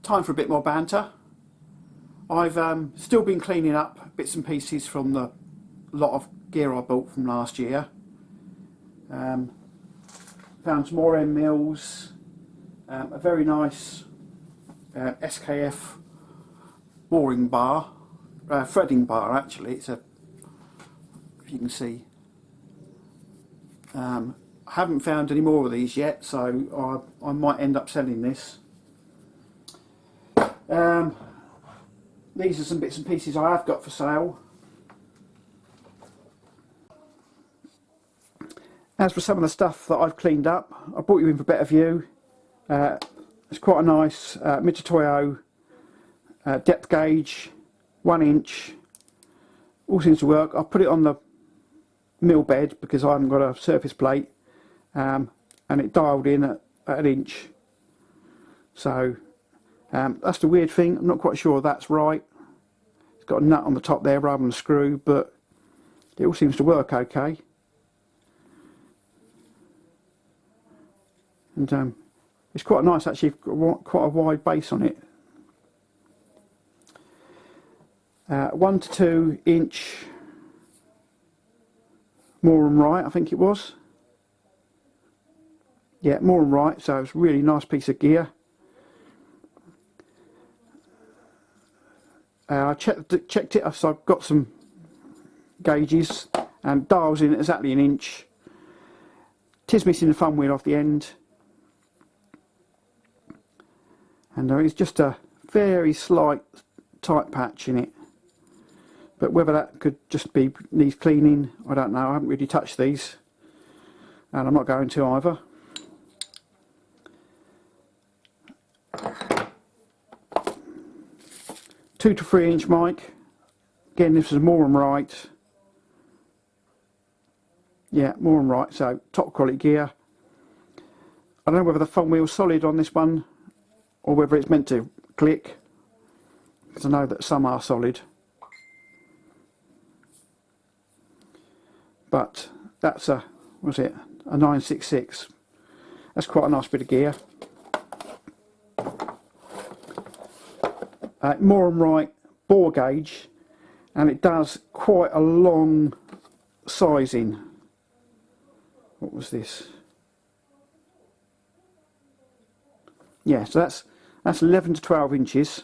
time for a bit more banter. I've still been cleaning up bits and pieces from the lot of gear I bought from last year. Found some more M mills, a very nice SKF boring bar, threading bar actually. It's a, if you can see. I haven't found any more of these yet, so I might end up selling this. These are some bits and pieces I have got for sale. As for some of the stuff that I've cleaned up, I brought you in for a better view. It's quite a nice Mitutoyo depth gauge, 1 inch, all seems to work. I've put it on the mill bed because I haven't got a surface plate, and it dialed in at 1 inch. So that's the weird thing. I'm not quite sure that's right. It's got a nut on the top there rather than a screw, but it all seems to work okay. And it's quite nice actually. Got quite a wide base on it. 1 to 2 inch more and right, I think it was. Yeah, more and right. So it's a really nice piece of gear. I checked it, so I've got some gauges and dials in at exactly 1 inch. Tis missing the thumb wheel off the end, and there is just a very slight tight patch in it, but whether that could just be needs cleaning, I don't know. I haven't really touched these, and I'm not going to either. Two to 3 inch mic. Again, this is more and right. Yeah, more and right. So top quality gear. I don't know whether the thumb wheel's solid on this one or whether it's meant to click, because I know that some are solid. But that's a, what's it, a 966. That's quite a nice bit of gear. More and right bore gauge, and it does quite a long sizing. What was this? Yeah, so that's 11 to 12 inches,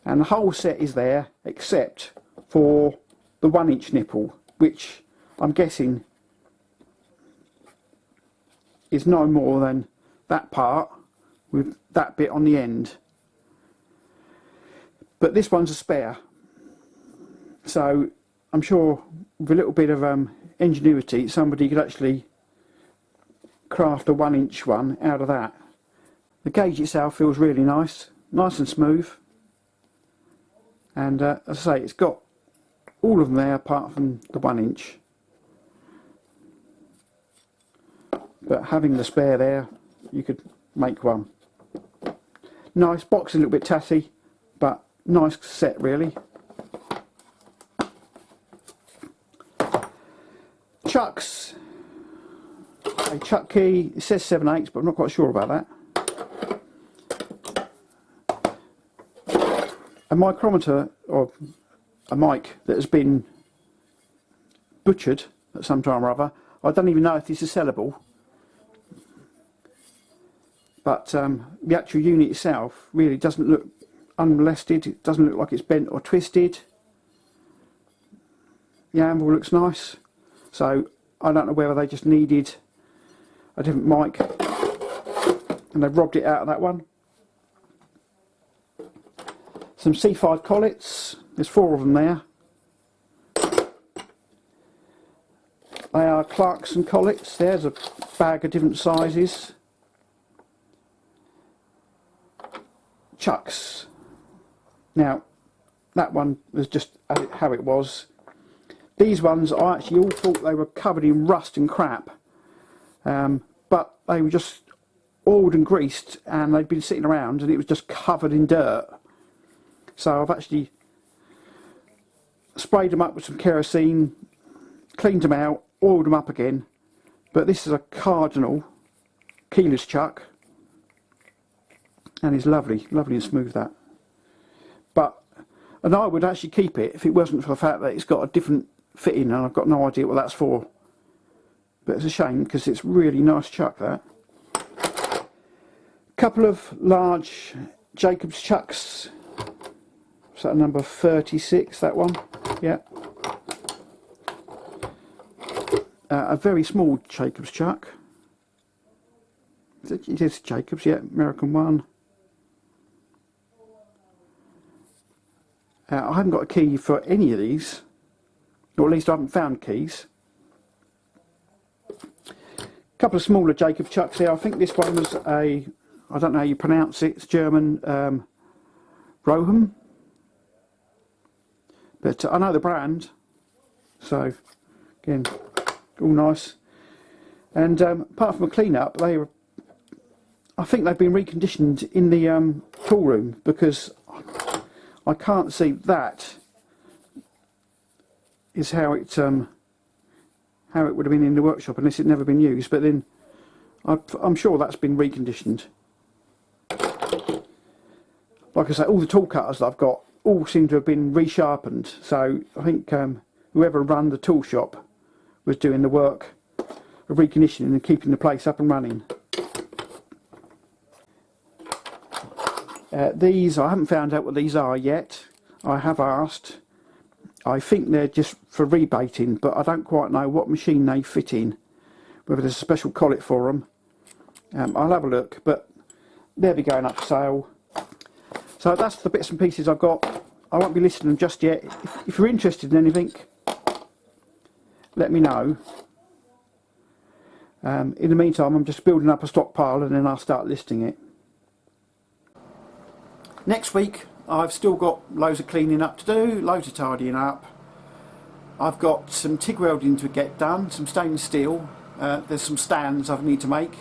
and the whole set is there except for the 1 inch nipple, which I'm guessing is no more than that part with that bit on the end. But this one's a spare, so I'm sure with a little bit of ingenuity somebody could actually craft a 1 inch one out of that. The gauge itself feels really nice and smooth, and as I say, it's got all of them there apart from the 1 inch. But having the spare there, you could make one. Nice box, a little bit tatty, but nice set really. Chucks, a chuck key. It says 7/8, but I'm not quite sure about that. A micrometer, or a mic that has been butchered at some time or other. I don't even know if this is sellable, but the actual unit itself really doesn't look unmolested. It doesn't look like it's bent or twisted. The anvil looks nice, so I don't know whether they just needed a different mic and they've robbed it out of that one. Some C5 collets, there's 4 of them there. They are Clarkson collets. There's a bag of different sizes. Chucks. Now, that one was just how it was. These ones, I actually all thought they were covered in rust and crap, but they were just oiled and greased, and they'd been sitting around and it was just covered in dirt. So I've actually sprayed them up with some kerosene, cleaned them out, oiled them up again. But this is a Cardinal keyless chuck, and it's lovely and smooth, that. And I would actually keep it if it wasn't for the fact that it's got a different fitting, and I've got no idea what that's for. But it's a shame, because it's really nice chuck, that. Couple of large Jacobs chucks. Is that number 36, that one? Yeah. A very small Jacobs chuck. It is Jacobs, yeah, American one. I haven't got a key for any of these, or at least I haven't found keys. A couple of smaller Jacobs chucks here. I think this one was a, I don't know how you pronounce it, it's German Roham. But I know the brand, so again, all nice. And apart from a clean-up, I think they've been reconditioned in the tool room, because I can't see that is how it would have been in the workshop, unless it'd never been used. But then I'm sure that's been reconditioned. Like I say, all the tool cutters that I've got all seem to have been resharpened. So I think whoever ran the tool shop was doing the work of reconditioning and keeping the place up and running. These, I haven't found out what these are yet. I have asked. I think they're just for rebating, but I don't quite know what machine they fit in, whether there's a special collet for them. I'll have a look, but they'll be going up for sale. So that's the bits and pieces I've got. I won't be listing them just yet. If you're interested in anything, let me know. In the meantime, I'm just building up a stockpile, and then I'll start listing it. Next week, I've still got loads of cleaning up to do, loads of tidying up. I've got some TIG welding to get done, some stainless steel. There's some stands I need to make.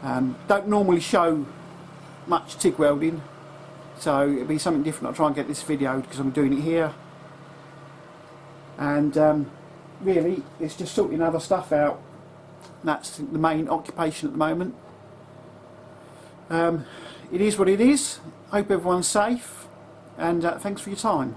Don't normally show much TIG welding, so it'll be something different. I'll try and get this videoed because I'm doing it here. And really, it's just sorting other stuff out. That's the main occupation at the moment. It is what it is. Hope everyone's safe, and thanks for your time.